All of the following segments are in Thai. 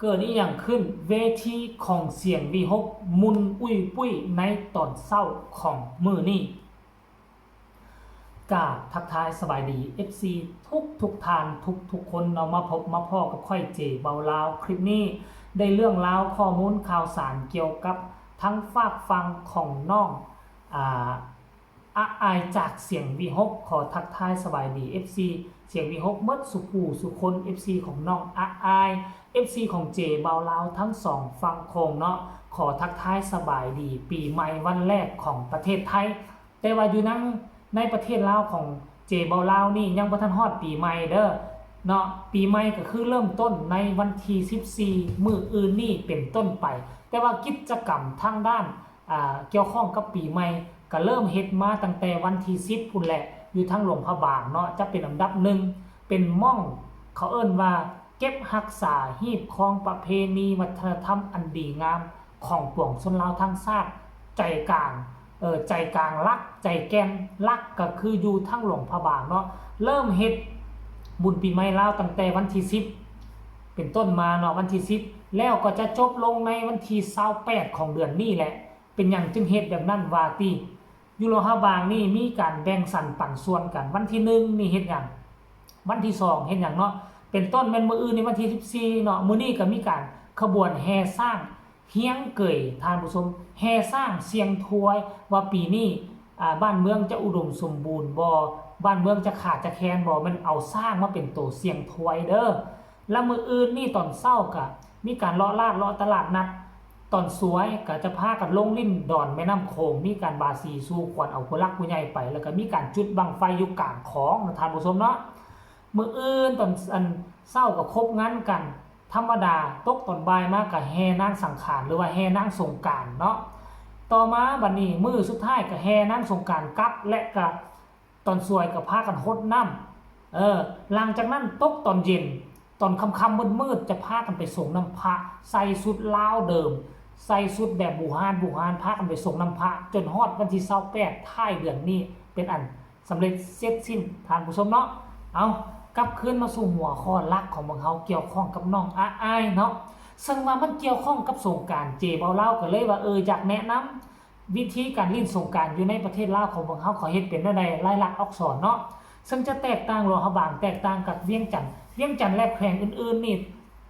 เกิดอีหยังขึ้นเวทีของเสียงวีฮกมุนอุ้ยปุ้ยในตอนเศร้าของมือนี่กาทักทายสบายดี FC ทุกทางทุกคนเรามาพบมาพ่อกับค่อยเจเบาลาวคลิปนี้ได้เรื่องราวข้อมูลข่าวสารเกี่ยวกับทั้งฝากฟังของน้องอายจากเสียงวีฮกขอทักทายสบายดี FC เสียงวีฮกเมื่อสุขูสุคน FC ของน้องอาย FC ของเจเบาลาวทั้งสองฟังโคงเนาะขอทักทายสบายดีปีใหม่วันแรกของประเทศไทยแต่ว่าอยู่นั่งในประเทศลาวของเจเบาลาวนี่ยังบ่ทันฮอดปีใหม่เด้อเนาะปีใหม่ก็คือเริ่มต้นในวันที่14มื้ออื่นนี่เป็นต้นไปแต่ว่ากิจกรรมทางด้านเกี่ยวข้องกับปีใหม่ก็เริ่มเฮ็ดมาตั้งแต่วันที่10พุ่นแหละอยู่ทางหลวงพระบางเนาะจะเป็นอันดับ1เป็นม่องเขาเอิ้นว่าเก็บรักษาฮีบครองประเพณีวัฒนธรรมอันดีงามของปวงชนลาวทั้งชาติใจกลางใจกลางรักใจแกนรักก็คืออยู่ทั้งหลวงพระบางเนาะเริ่มเฮ็ดบุญปีใหม่ลาวตั้งแต่วันที่10เป็นต้นมาเนาะวันที่10แล้วก็จะจบลงในวันที่28ของเดือนนี้แหละเป็นหยังจึงเฮ็ดแบบนั้นว่าติอยู่หลวงพระบางนี่มีการแบ่งสรรปันส่วนกันวันที่1นี่เฮ็ดหยังวันที่2เฮ็ดหยังเนาะเป็นต้นแม่นมื้ออื่นในวันที่14เนาะมื้อนี้ก็มีการขบวนแห่สร้างเฮียงเกยท่านผู้ชมแห่สร้างเสียงทวยว่าปีนี้บ้านเมืองจะอุดมสมบูรณ์บ่บ้านเมืองจะขาดจะแคลนบ่มันเอาสร้างมาเป็นตัวเสียงทวยเด้อแล้วมื้ออื่นนี่ตอนเช้าก็มีการเลาะลาดเลาะตลาดนัดตอนสวยก็จะพากันลงลิ้นดอนแม่น้ำโขงมีการบาสีสู่ขวัญเอาผู้รักผู้ใหญ่ไปแล้วก็มีการจุดบังไฟอยู่กลางของท่านผู้ชมเนาะมื้ออื่นตอนเช้าก็ครบงานกันธรรมดาตกตอนบ่ายมาก็แห่นางสังขารหรือว่าแห่นางสงกรานต์เนาะต่อมาบัดนี้มื้อสุดท้ายก็แห่นางสงกรานต์กลับและก็ตอนสวยก็พากันรดน้ำหลังจากนั้นตกตอนเย็นตอนค่ำๆมืดๆจะพากันไปส่งน้ำพระใส่ชุดลาวเดิมใส่ชุดแบบบูฮานพากันไปส่งน้ำพระจนฮอดวันที่28ท้ายเดือนนี้เป็นอันสำเร็จเสร็จสิ้นท่านผู้ชมเนาะเอากลับคืนมาสู่หัวข้อหลักของพวกเขาเกี่ยวข้องกับน้องอายเนาะซึ่งว่ามันเกี่ยวข้องกับสงกรานต์เจเบาลาวก็เลยว่าอยากแนะนำวิธีการเล่นสงกรานต์อยู่ในประเทศลาวของพวกเขาขอเฮ็ดเป็นในลายลักษณ์อักษรเนาะซึ่งจะแตกต่างหลวงพระบางแตกต่างกับเวียงจันทน์และแขวงอื่นๆนี่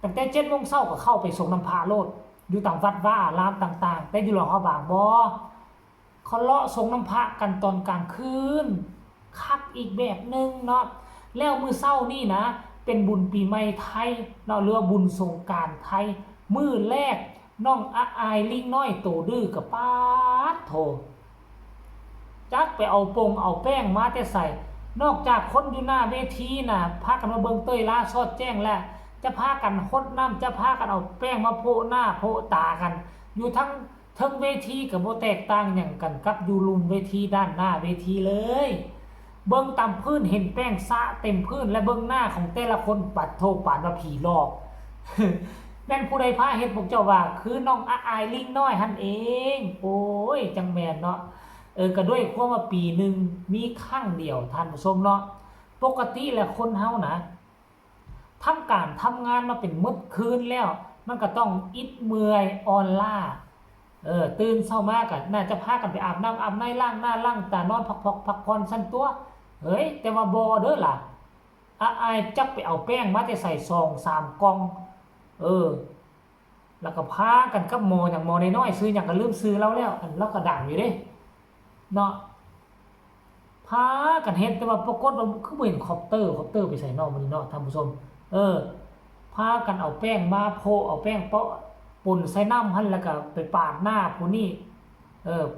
ตั้งแต่7:00 นก็เข้าไปส่งน้ำพระโลดอยู่ต่างวัดว่าอารามต่างๆแต่อยู่หลวงพระบางบ่เขาเลาะส่งน้ำพระกันตอนกลางคืนคักอีกแบบนึงเนาะแล้วมื้อเช้านี่นะเป็นบุญปีใหม่ไทยเนาะหรือว่าบุญสงกรานต์ไทยมื้อแรกน้องอายลิงน้อยโตดื้อกับป๊าดโถจักไปเอาเอาแป้งมาแต่ใส่นอกจากคนอยู่หน้าเวทีน่ะพากันมาเบิ่งเต้ยลาซอดแจ้งแล้วจะพากันรดน้ำจะพากันเอาแป้งมาโพะหน้าโพะตากันอยู่ทั้งเวทีก็บ่แตกต่างหยังกันกับอยู่ลุมเวทีด้านหน้าเวทีเลยเบิ่งตามพื้นเห็นแป้งสะเต็มพื้นและเบิ่งหน้าของแต่ละคนปัดโทปานว่าผีหลอก แม่นผู้ใดพาเฮ็ดพวกเจ้าว่าคือน้องอายลิงน้อยหั่นเองโอ้ยจังแม่นเนาะก็ด้วยความว่าปีนึงมีครั้งเดียวท่านผู้ชมเนาะปกติแล้วคนเฮานะทำการทำงานมาเป็นมื้อคืนแล้วมันก็ต้องอิดเมื่อยอ่อนล้าตื่นเช้ามาก็น่าจะพากันไปอาบน้ำอาบในล้างหน้าล้างตานอนพักผ่อนซั่นตัวเฮ้ยแต่ว่าบ่เด้อล่ะอายจักไปเอาแป้งมาแต่ใส่ซอง3กล่องแล้วก็พากันกับหมออย่างหมอน้อยๆซื้อหยังก็ลืมซื้อแล้วอันเราก็ดังอยู่เด้เนาะพากันเฮ็ดแต่ว่าปรากฏว่าคือบ่เห็นคอปเตอร์ไปใส่นอกมื้อนี้เนาะท่านผู้ชมพากันเอาแป้งมาโพะเอาแป้งเปาะป่นใส่น้ำหั่นแล้วก็ไปปาดหน้าผู้นี้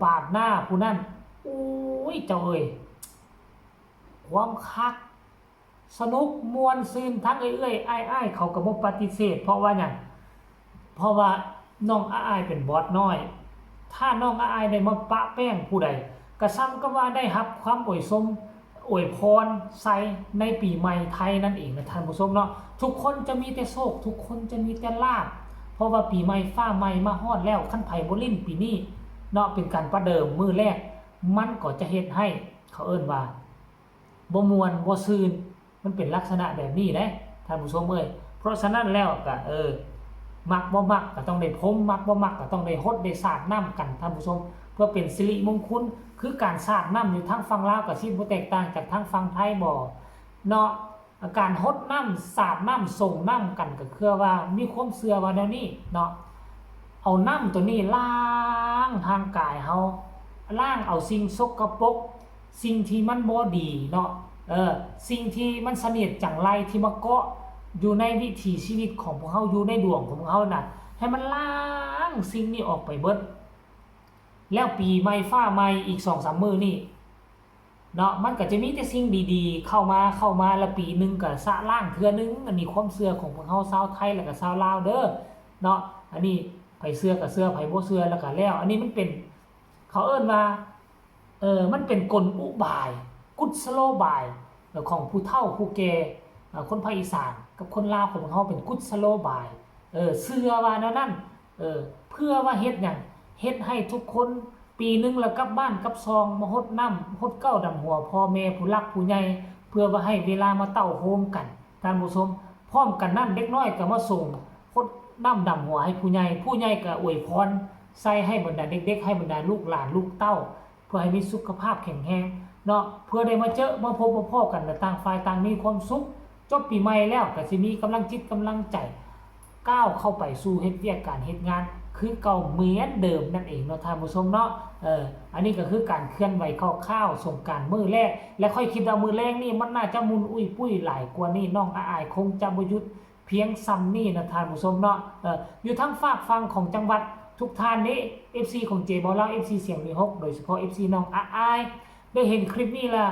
ปาดหน้าผู้นั้นโอ้ยเจ้าเอ้ยความคักสนุกม่วนซื่นทั้งอ้ายเขาก็บ่ปฏิเสธเพราะว่าหยังเพราะว่าน้องอายเป็นบอสน้อยถ้าน้องอายได้มาปะแป้งผู้ใดก็ซ้ำก็ว่าได้รับความอวยพรใส่ในปีใหม่ไทยนั่นเองนะท่านผู้ชมเนาะทุกคนจะมีแต่โชคทุกคนจะมีแต่ลาภเพราะว่าปีใหม่ฟ้าใหม่มาฮอดแล้วคันไผบ่ลิ้นปีนี้เนาะเป็นการประเดิมมื้อแรกมันก็จะเฮ็ดให้เขาเอิ้นว่าบ่ม่วนบ่ซื่นมันเป็นลักษณะแบบนี้เด้ท่านผู้ชมเอ้ยเพราะฉะนั้นแล้วก็ มักบ่มักก็ต้องได้พรมมักบ่มักก็ต้องได้ฮดได้สาดน้ำกันท่านผู้ชมเพื่อเป็นสิริมงคลคือการสาดน้ำอยู่ทั้งฝั่งลาวกับสิบ่แตกต่างจากทั้งฝั่งไทยบ่เนาะการฮดน้ำสาดน้ำส่งน้ำกันก็คือว่ามีความเชื่อว่าแนวนี้เนาะเอาน้ำตัวนี้ล้างทางกายเฮาล้างเอาสิ่งสกปรกสิ่งที่มันบ่ดีเนาะสิ่งที่มันเสนียดจังไรที่มาเกาะอยู่ในวิถีชีวิตของพวกเขาอยู่ในดวงของพวกเขาน่ะให้มันล้างสิ่งนี้ออกไปเบิดแล้วปีใหม่ฟ้าใหม่อีก 2-3 มื้อนี่เนาะมันก็จะมีแต่สิ่งดีๆเข้ามาละปีนึงก็สะล้างเทื่อนึงอันนี้ความเชื่อของพวกเฮาชาวไทยแล้วก็ชาวลาวเด้อเนาะอันนี้ไผเชื่อก็เชื่อไผบ่เชื่อแล้วก็แล้วอันนี้มันเป็นเขาเอิ้นว่ามันเป็นกลอุบายกุศโลบายของผู้เฒ่าผู้แก่คนภาคอีสานกับคนลาวของเฮาเป็นกุศโลบายเชื่อว่าแนวนั้นเพื่อว่าเฮ็ดหยังเฮ็ดให้ทุกคนปีนึงแล้วกลับบ้านกลับซองมาฮดน้ำฮดเก้าดำหัวพ่อแม่ผู้รักผู้ใหญ่เพื่อว่าให้เวลามาเต้าโฮมกันท่านผู้ชมพร้อมกันนั้นเด็กน้อยก็มาส่งฮดน้ำดำหัวให้ผู้ใหญ่ก็อวยพรใส่ให้บรรดาเด็กๆให้บรรดาลูกหลานลูกเต้าเพื่อให้มีสุขภาพแข็งแรงเนาะเพื่อได้มาเจอมาพบมาพ้อกันต่างฝ่ายต่างมีความสุขจบปีใหม่แล้วก็สิมีกำลังจิตกำลังใจก้าวเข้าไปสู่เฮ็ดเวียกการเฮ็ดงานคือเก่าเหมือนเดิมนั่นเองเนาะท่านผู้ชมเนาะอันนี้ก็คือการเคลื่อนไหวคร่าวๆสงกรานต์มื้อแรกและค่อยคิดว่ามื้อแรกนี่มันน่าจะมุนอุ้ยปุ้ยหลายกว่านี้น้องอายคงจะบ่หยุดเพียงซ้ำนี่นะท่านผู้ชมเนาะอยู่ทั้งฝากฟังของจังหวัดทุกท่านนี้ FC ของเจบ่าวลาว FC เสียงมีฮกโดยเฉพาะ FC น้องอายได้เห็นคลิปนี้ล่ะ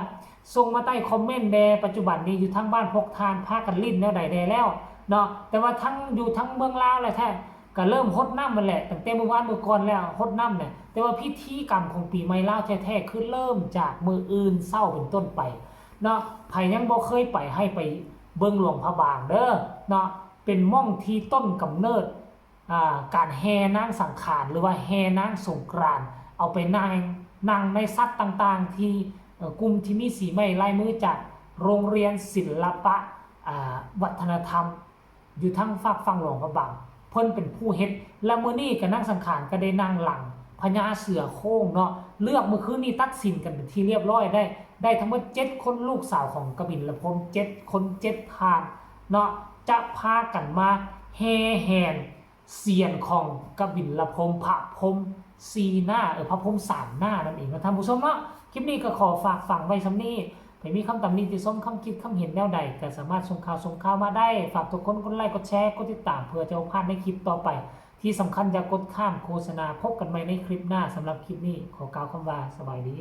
ส่งมาใต้คอมเมนต์แดปัจจุบันนี้อยู่ทั้งบ้านพกทานพากันลิ้นแนวใดแดแล้วเนาะแต่ว่าทั้งอยู่ทั้งเมืองลาวแหละแท้ก็เริ่มฮดน้ำมันแหละตั้งแต่เมื่อวานมื้อก่อนแล้วฮดน้ำเนี่ยแต่ว่าพิธีกรรมของปีใหม่ลาวแท้ๆคือเริ่มจากมื้ออื่นเช้าเป็นต้นไปเนาะไผยังบ่เคยไปให้ไปเบิ่งหลวงพระบางเด้อเนาะเป็นม่องที่ต้นกำเนิดการแห่นางสังขารหรือว่าแห่นางสงกรานต์เอาไปนางในสัตว์ต่างๆที่กลุ่มที่มีสีไม้ลายมือจากโรงเรียนศิลปะวัฒนธรรมอยู่ทั้งฝากฝั่งหลวงพระบางเพิ่นเป็นผู้เฮ็ดและมื้อนี้ก็นางสังขารก็ได้นางหลังพญาเสือโคร่งเนาะเลือกเมื่อคืนนี้ตัดสินกันเป็นที่เรียบร้อยได้ทั้งหมด7คนลูกสาวของกบิลพรหม7คน7ทานเนาะจะพากันมาแห่แหนเสียนของกบิลพรหมพระพรหม4หน้าพระพรหม3หน้านั่นเองนะท่านผู้ชมเนาะคลิปนี้ก็ขอฝากฝังไว้ซ้ำนี้ถ้ามีคำตำหนิติชมคำคิดคำเห็นแนวใดก็สามารถส่งข่าวมาได้ฝากทุกคนกดไลค์กดแชร์กดติดตามเพื่อจะพลาดในคลิปต่อไปที่สำคัญอย่ากดข้ามโฆษณาพบกันใหม่ในคลิปหน้าสำหรับคลิปนี้ขอกล่าวคำว่าสบายดี